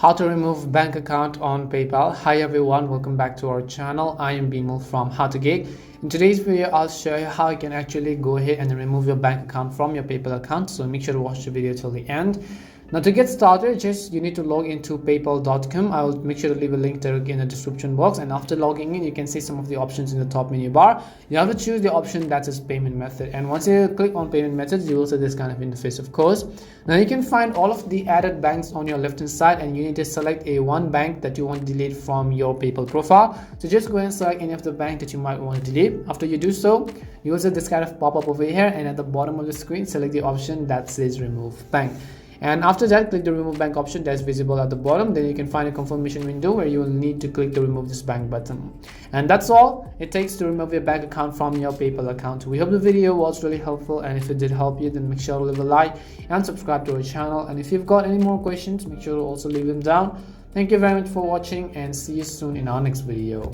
how to remove bank account on PayPal. Hi everyone, welcome back to our channel. I am Bimal from How to Geek. In today's video, I'll show you how you can actually go ahead and remove your bank account from your PayPal account. So make sure to watch the video till the end. Now to get started, you need to log into paypal.com. I will make sure to leave a link directly in the description box, and after logging in you can see some of the options in the top menu bar. You have to choose the option that says payment method, and once you click on payment methods you will see this kind of interface, of course. Now you can find all of the added banks on your left hand side, and you need to select one bank that you want to delete from your PayPal profile. So just go and select any of the bank that you might want to delete. After you do so, you will see this kind of pop up over here, and at the bottom of the screen select the option that says remove bank. And after that, click the remove bank option that's visible at the bottom. Then you can find a confirmation window where you will need to click the remove this bank button. And that's all it takes to remove your bank account from your PayPal account. We hope the video was really helpful, and if it did help you, then make sure to leave a like and subscribe to our channel. And if you've got any more questions, make sure to also leave them down. Thank you very much for watching, and see you soon in our next video.